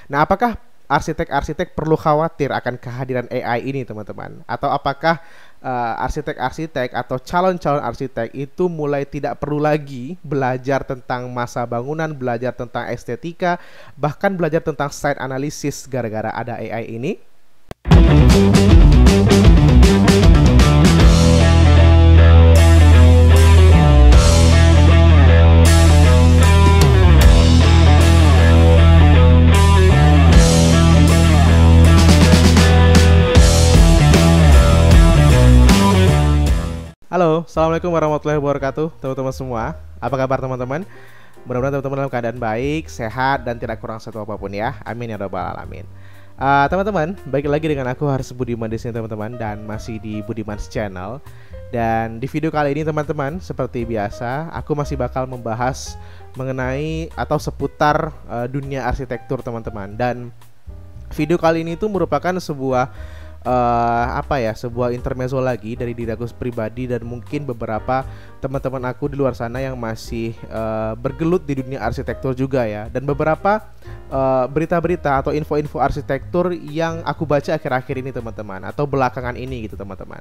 Nah, apakah arsitek-arsitek perlu khawatir akan kehadiran AI ini, teman-teman? Atau apakah arsitek-arsitek atau calon-calon arsitek itu mulai tidak perlu lagi belajar tentang masa bangunan, belajar tentang estetika, bahkan belajar tentang site analysis gara-gara ada AI ini? Halo, assalamualaikum warahmatullahi wabarakatuh, teman-teman semua. Apa kabar teman-teman? Mudah-mudahan teman-teman dalam keadaan baik, sehat, dan tidak kurang satu apapun ya. Amin ya rabbal alamin. Teman-teman, balik lagi dengan aku Haris Budiman di sini teman-teman, dan masih di Budiman's Channel. Dan di video kali ini teman-teman, seperti biasa, aku masih bakal membahas mengenai atau seputar dunia arsitektur teman-teman. Dan video kali ini itu merupakan sebuah sebuah intermezzo lagi dari diri aku pribadi dan mungkin beberapa teman-teman aku di luar sana yang masih bergelut di dunia arsitektur juga ya, dan beberapa berita-berita atau info-info arsitektur yang aku baca akhir-akhir ini teman-teman, atau belakangan ini gitu teman-teman.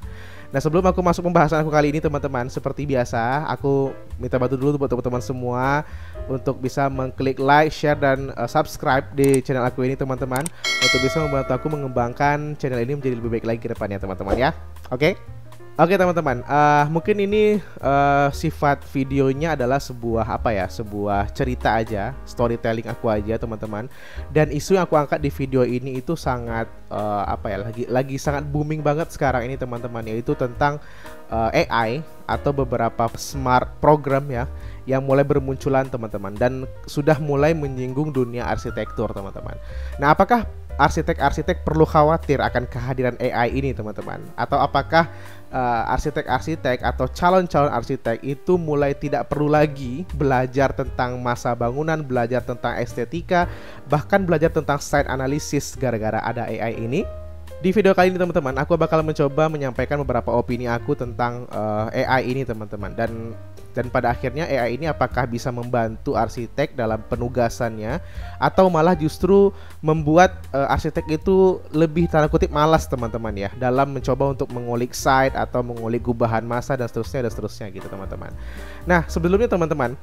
Nah, sebelum aku masuk pembahasan aku kali ini teman-teman, seperti biasa aku minta bantu dulu buat teman-teman semua untuk bisa mengklik like, share, dan subscribe di channel aku ini teman-teman, untuk bisa membantu aku mengembangkan channel ini menjadi lebih baik lagi ke depannya teman-teman ya. Oke? Oke teman-teman, mungkin ini sifat videonya adalah sebuah cerita aja, storytelling aku aja teman-teman. Dan isu yang aku angkat di video ini itu sangat lagi sangat booming banget sekarang ini teman-teman, yaitu tentang AI atau beberapa smart program ya yang mulai bermunculan teman-teman, dan sudah mulai menyinggung dunia arsitektur teman-teman. Nah, apakah arsitek-arsitek perlu khawatir akan kehadiran AI ini teman-teman? Atau apakah arsitek-arsitek atau calon-calon arsitek itu mulai tidak perlu lagi belajar tentang masa bangunan, belajar tentang estetika, bahkan belajar tentang site analysis gara-gara ada AI ini? Di video kali ini teman-teman, aku bakal mencoba menyampaikan beberapa opini aku tentang AI ini teman-teman, dan pada akhirnya AI ini apakah bisa membantu arsitek dalam penugasannya, atau malah justru membuat arsitek itu lebih tanda kutip malas teman-teman ya, dalam mencoba untuk mengulik site atau mengulik gubahan masa dan seterusnya gitu teman-teman. Nah, sebelumnya teman-teman,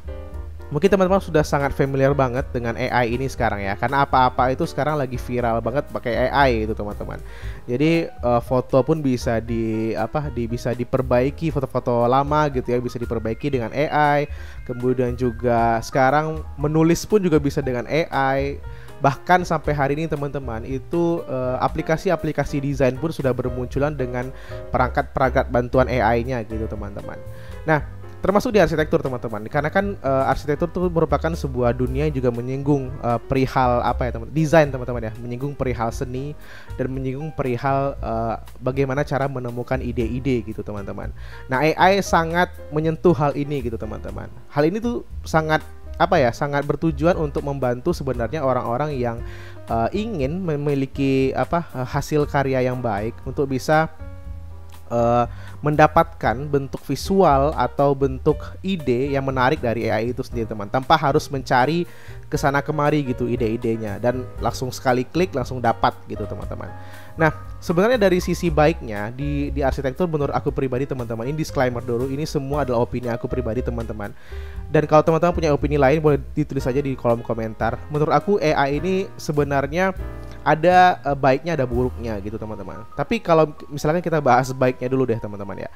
mungkin teman-teman sudah sangat familiar banget dengan AI ini sekarang ya, karena apa-apa itu sekarang lagi viral banget pakai AI itu teman-teman. Jadi foto pun bisa bisa diperbaiki, foto-foto lama gitu ya bisa diperbaiki dengan AI. Kemudian juga sekarang menulis pun juga bisa dengan AI. Bahkan sampai hari ini teman-teman itu aplikasi-aplikasi desain pun sudah bermunculan dengan perangkat-perangkat bantuan AI-nya gitu teman-teman. Nah, termasuk di arsitektur teman-teman, karena kan arsitektur itu merupakan sebuah dunia yang juga menyinggung perihal desain teman-teman ya, menyinggung perihal seni dan menyinggung perihal bagaimana cara menemukan ide-ide gitu teman-teman. Nah, AI sangat menyentuh hal ini gitu teman-teman. Hal ini tuh sangat sangat bertujuan untuk membantu sebenarnya orang-orang yang ingin memiliki hasil karya yang baik untuk bisa mendapatkan bentuk visual atau bentuk ide yang menarik dari AI itu sendiri teman, tanpa harus mencari kesana kemari gitu ide-idenya, dan langsung sekali klik langsung dapat gitu teman-teman. Nah, sebenarnya dari sisi baiknya di arsitektur menurut aku pribadi teman-teman, ini disclaimer dulu, ini semua adalah opini aku pribadi teman-teman, dan kalau teman-teman punya opini lain boleh ditulis saja di kolom komentar. Menurut aku AI ini sebenarnya ada baiknya ada buruknya gitu teman-teman. Tapi kalau misalkan kita bahas baiknya dulu deh teman-teman ya.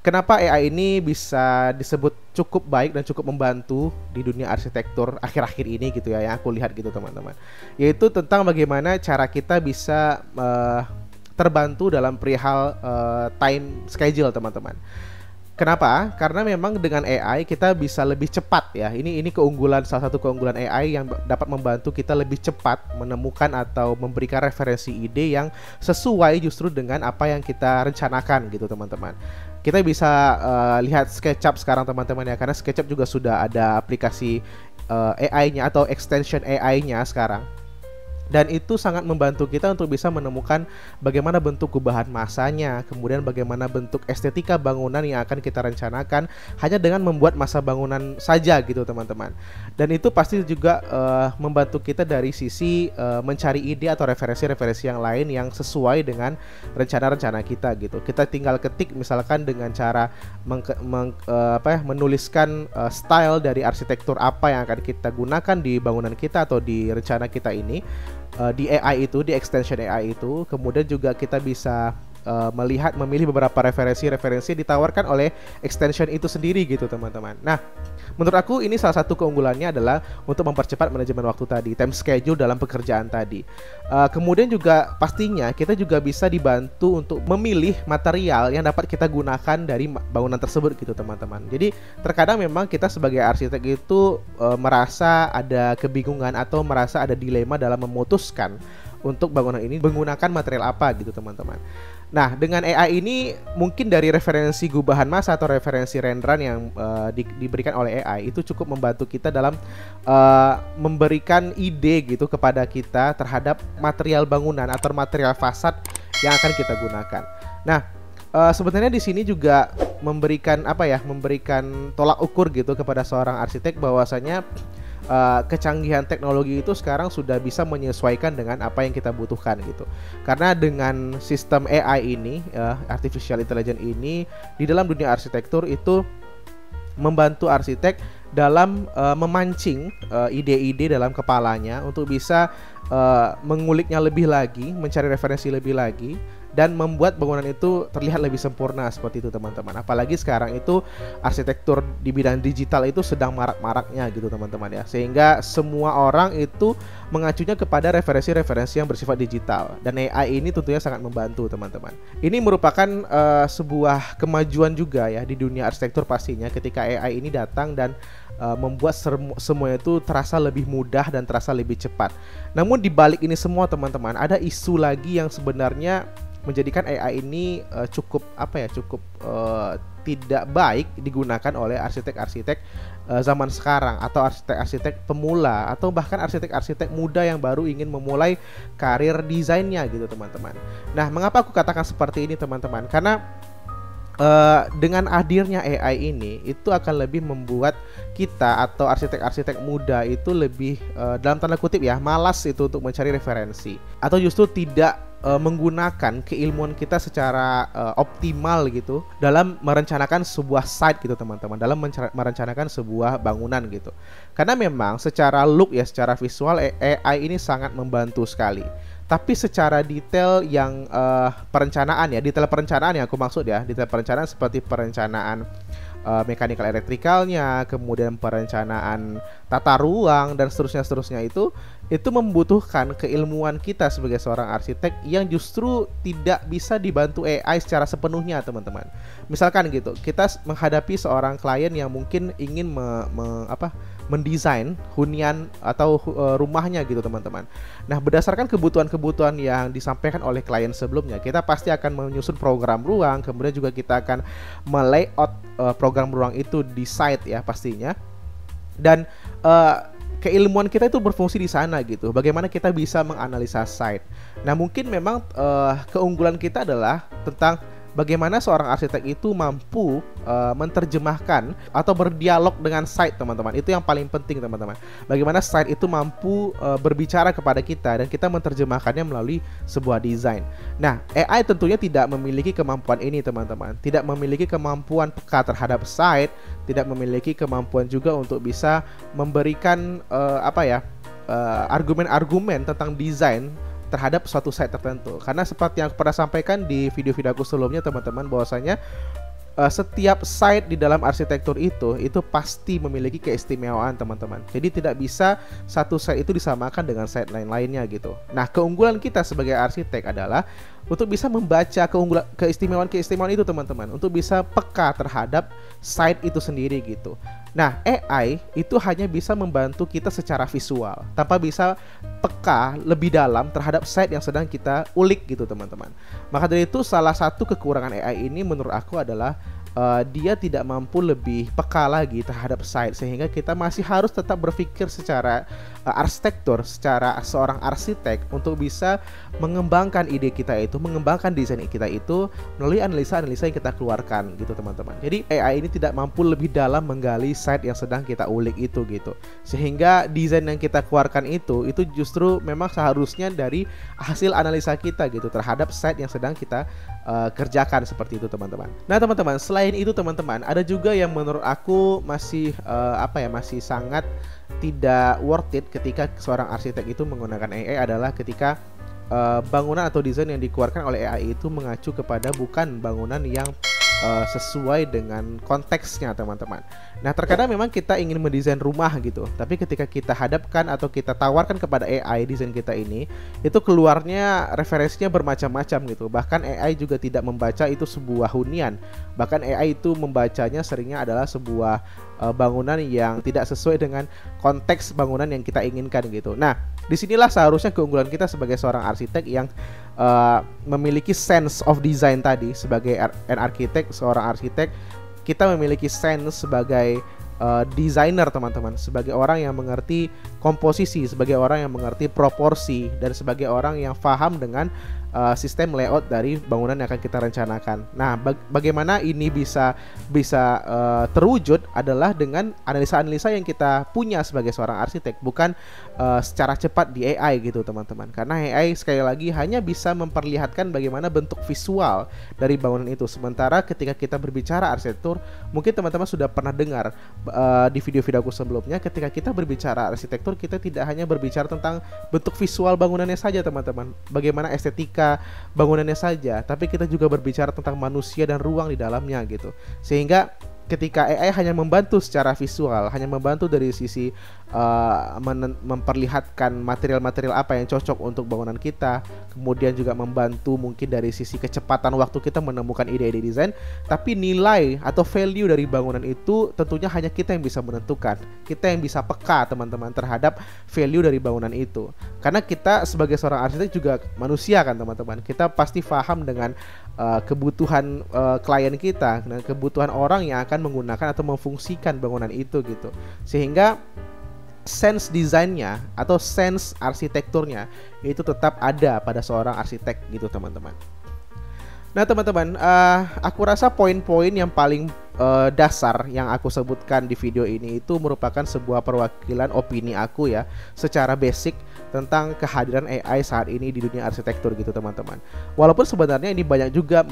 Kenapa AI ini bisa disebut cukup baik dan cukup membantu di dunia arsitektur akhir-akhir ini gitu ya, yang aku lihat gitu teman-teman. Yaitu tentang bagaimana cara kita bisa terbantu dalam perihal time schedule teman-teman. Kenapa? Karena memang dengan AI kita bisa lebih cepat ya. Ini keunggulan, salah satu keunggulan AI yang dapat membantu kita lebih cepat menemukan atau memberikan referensi ide yang sesuai justru dengan apa yang kita rencanakan gitu teman-teman. Kita bisa lihat SketchUp sekarang teman-teman ya, karena SketchUp juga sudah ada aplikasi AI-nya atau extension AI-nya sekarang. Dan itu sangat membantu kita untuk bisa menemukan bagaimana bentuk gubahan masanya, kemudian bagaimana bentuk estetika bangunan yang akan kita rencanakan hanya dengan membuat masa bangunan saja gitu teman-teman. Dan itu pasti juga membantu kita dari sisi mencari ide atau referensi-referensi yang lain yang sesuai dengan rencana-rencana kita gitu. Kita tinggal ketik misalkan dengan cara menuliskan style dari arsitektur apa yang akan kita gunakan di bangunan kita atau di rencana kita ini. Di AI itu, di extension AI itu, kemudian juga kita bisa memilih beberapa referensi ditawarkan oleh extension itu sendiri gitu teman-teman. Nah, menurut aku ini salah satu keunggulannya adalah untuk mempercepat manajemen waktu tadi, time schedule dalam pekerjaan tadi. Kemudian juga pastinya kita juga bisa dibantu untuk memilih material yang dapat kita gunakan dari bangunan tersebut gitu teman-teman. Jadi terkadang memang kita sebagai arsitek itu merasa ada kebingungan atau merasa ada dilema dalam memutuskan untuk bangunan ini menggunakan material apa gitu teman-teman. Nah, dengan AI ini mungkin dari referensi gubahan massa atau referensi renderan yang diberikan oleh AI itu cukup membantu kita dalam memberikan ide gitu kepada kita terhadap material bangunan atau material fasad yang akan kita gunakan. Nah, sebenarnya di sini juga memberikan memberikan tolak ukur gitu kepada seorang arsitek bahwasanya kecanggihan teknologi itu sekarang sudah bisa menyesuaikan dengan apa yang kita butuhkan gitu. Karena dengan sistem AI ini, artificial intelligence ini di dalam dunia arsitektur itu membantu arsitek dalam memancing ide-ide dalam kepalanya untuk bisa menguliknya lebih lagi, mencari referensi lebih lagi, dan membuat bangunan itu terlihat lebih sempurna seperti itu teman-teman. Apalagi sekarang itu arsitektur di bidang digital itu sedang marak-maraknya gitu teman-teman ya, sehingga semua orang itu mengacunya kepada referensi-referensi yang bersifat digital, dan AI ini tentunya sangat membantu teman-teman. Ini merupakan sebuah kemajuan juga ya di dunia arsitektur pastinya ketika AI ini datang dan membuat semuanya itu terasa lebih mudah dan terasa lebih cepat. Namun di balik ini semua teman-teman, ada isu lagi yang sebenarnya menjadikan AI ini cukup tidak baik digunakan oleh arsitek-arsitek zaman sekarang, atau arsitek-arsitek pemula, atau bahkan arsitek-arsitek muda yang baru ingin memulai karir desainnya gitu teman-teman. Nah, mengapa aku katakan seperti ini teman-teman? Karena dengan hadirnya AI ini itu akan lebih membuat kita atau arsitek-arsitek muda itu lebih dalam tanda kutip ya malas itu untuk mencari referensi, atau justru tidak menggunakan keilmuan kita secara optimal gitu dalam merencanakan sebuah site gitu teman-teman, dalam merencanakan sebuah bangunan gitu. Karena memang secara look ya, secara visual AI ini sangat membantu sekali. Tapi secara detail yang perencanaan ya, detail perencanaan yang aku maksud ya, detail perencanaan seperti perencanaan mekanikal elektrikalnya, kemudian perencanaan tata ruang dan seterusnya itu membutuhkan keilmuan kita sebagai seorang arsitek yang justru tidak bisa dibantu AI secara sepenuhnya teman-teman. Misalkan gitu, kita menghadapi seorang klien yang mungkin ingin mendesain hunian atau rumahnya gitu teman-teman. Nah, berdasarkan kebutuhan-kebutuhan yang disampaikan oleh klien sebelumnya, kita pasti akan menyusun program ruang, kemudian juga kita akan melayout program ruang itu di site ya pastinya. Dan keilmuan kita itu berfungsi di sana gitu. Bagaimana kita bisa menganalisa site. Nah, mungkin memang keunggulan kita adalah tentang bagaimana seorang arsitek itu mampu menerjemahkan atau berdialog dengan site teman-teman. Itu yang paling penting teman-teman. Bagaimana site itu mampu berbicara kepada kita dan kita menerjemahkannya melalui sebuah desain. Nah, AI tentunya tidak memiliki kemampuan ini teman-teman. Tidak memiliki kemampuan peka terhadap site, tidak memiliki kemampuan juga untuk bisa memberikan argumen-argumen tentang desain terhadap suatu site tertentu. Karena seperti yang aku pernah sampaikan di video-video aku sebelumnya teman-teman, bahwasanya setiap site di dalam arsitektur itu pasti memiliki keistimewaan teman-teman. Jadi tidak bisa satu site itu disamakan dengan site lain-lainnya gitu. Nah, keunggulan kita sebagai arsitek adalah untuk bisa membaca keistimewaan itu teman-teman, untuk bisa peka terhadap site itu sendiri gitu. Nah, AI itu hanya bisa membantu kita secara visual, tanpa bisa peka lebih dalam terhadap site yang sedang kita ulik gitu teman-teman. Maka dari itu salah satu kekurangan AI ini menurut aku adalah dia tidak mampu lebih peka lagi terhadap site, sehingga kita masih harus tetap berpikir secara arsitektur, secara seorang arsitek untuk bisa mengembangkan ide kita itu, mengembangkan desain kita itu melalui analisa-analisa yang kita keluarkan gitu teman-teman. Jadi AI ini tidak mampu lebih dalam menggali site yang sedang kita ulik itu gitu, sehingga desain yang kita keluarkan itu justru memang seharusnya dari hasil analisa kita gitu terhadap site yang sedang kita kerjakan seperti itu teman-teman. Nah teman-teman, selain itu teman-teman, ada juga yang menurut aku masih masih sangat tidak worth it ketika seorang arsitek itu menggunakan AI adalah ketika bangunan atau desain yang dikeluarkan oleh AI itu mengacu kepada bukan bangunan yang sesuai dengan konteksnya teman-teman. Nah terkadang memang kita ingin mendesain rumah gitu, tapi ketika kita hadapkan atau kita tawarkan kepada AI desain kita ini, itu keluarnya referensinya bermacam-macam gitu. Bahkan AI juga tidak membaca itu sebuah hunian. Bahkan AI itu membacanya seringnya adalah sebuah bangunan yang tidak sesuai dengan konteks bangunan yang kita inginkan gitu. Nah disinilah seharusnya keunggulan kita sebagai seorang arsitek yang memiliki sense of design tadi. Sebagai seorang arsitek, kita memiliki sense sebagai desainer teman-teman, sebagai orang yang mengerti komposisi, sebagai orang yang mengerti proporsi, dan sebagai orang yang paham dengan sistem layout dari bangunan yang akan kita rencanakan. Nah, bagaimana ini bisa terwujud adalah dengan analisa-analisa yang kita punya sebagai seorang arsitek, bukan secara cepat di AI gitu teman-teman. Karena AI sekali lagi hanya bisa memperlihatkan bagaimana bentuk visual dari bangunan itu. Sementara ketika kita berbicara arsitektur, mungkin teman-teman sudah pernah dengar di video-video aku sebelumnya, ketika kita berbicara arsitektur, kita tidak hanya berbicara tentang bentuk visual bangunannya saja teman-teman, bagaimana estetika bangunannya saja, tapi kita juga berbicara tentang manusia dan ruang di dalamnya gitu. Sehingga ketika AI hanya membantu secara visual, hanya membantu dari sisi memperlihatkan material-material apa yang cocok untuk bangunan kita, kemudian juga membantu mungkin dari sisi kecepatan waktu kita menemukan ide-ide desain, tapi nilai atau value dari bangunan itu tentunya hanya kita yang bisa menentukan. Kita yang bisa peka teman-teman terhadap value dari bangunan itu. Karena kita sebagai seorang arsitek juga manusia kan teman-teman. Kita pasti paham dengan kebutuhan klien kita dan kebutuhan orang yang akan menggunakan atau memfungsikan bangunan itu gitu. Sehingga sense desainnya atau sense arsitekturnya itu tetap ada pada seorang arsitek gitu teman-teman. Nah teman-teman, aku rasa poin-poin yang paling dasar yang aku sebutkan di video ini itu merupakan sebuah perwakilan opini aku ya, secara basic tentang kehadiran AI saat ini di dunia arsitektur gitu teman-teman. Walaupun sebenarnya ini banyak juga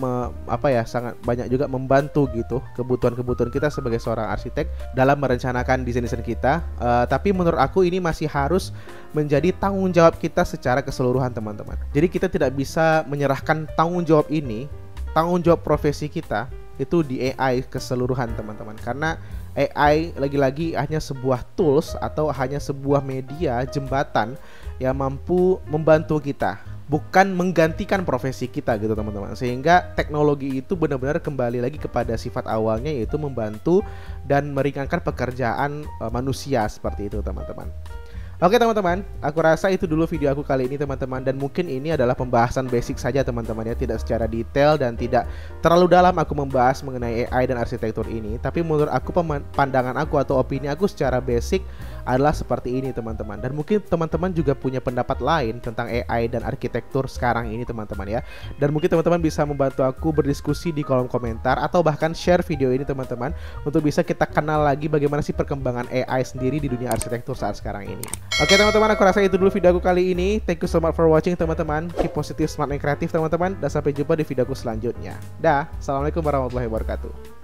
sangat banyak juga membantu gitu kebutuhan-kebutuhan kita sebagai seorang arsitek dalam merencanakan desain-desain kita, tapi menurut aku ini masih harus menjadi tanggung jawab kita secara keseluruhan teman-teman. Jadi kita tidak bisa menyerahkan tanggung jawab ini, tanggung jawab profesi kita itu di AI keseluruhan teman-teman. Karena AI lagi-lagi hanya sebuah tools atau hanya sebuah media jembatan yang mampu membantu kita, bukan menggantikan profesi kita gitu teman-teman. Sehingga teknologi itu benar-benar kembali lagi kepada sifat awalnya, yaitu membantu dan meringankan pekerjaan manusia seperti itu teman-teman. Oke teman-teman, aku rasa itu dulu video aku kali ini teman-teman. Dan mungkin ini adalah pembahasan basic saja teman-teman ya, tidak secara detail dan tidak terlalu dalam aku membahas mengenai AI dan arsitektur ini. Tapi menurut aku, pandangan aku atau opini aku secara basic adalah seperti ini teman-teman. Dan mungkin teman-teman juga punya pendapat lain tentang AI dan arsitektur sekarang ini teman-teman ya. Dan mungkin teman-teman bisa membantu aku berdiskusi di kolom komentar, atau bahkan share video ini teman-teman, untuk bisa kita kenal lagi bagaimana sih perkembangan AI sendiri di dunia arsitektur saat sekarang ini. Oke teman-teman, aku rasa itu dulu video aku kali ini. Thank you so much for watching teman-teman. Keep positive, smart, and kreatif teman-teman. Dan sampai jumpa di videoku selanjutnya. Dah, assalamualaikum warahmatullahi wabarakatuh.